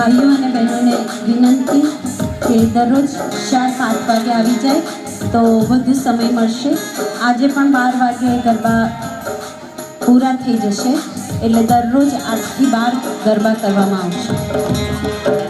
भाइयों અને બહેનોને વિનંતી કે દરરોજ 4-5 વાગે આવી જાય તો વધુ સમય મળશે. આજે પણ 12 વાગે ગરબા પૂરા થઈ જશે એટલે દરરોજ 8 થી 12 ગરબા કરવામાં આવશે.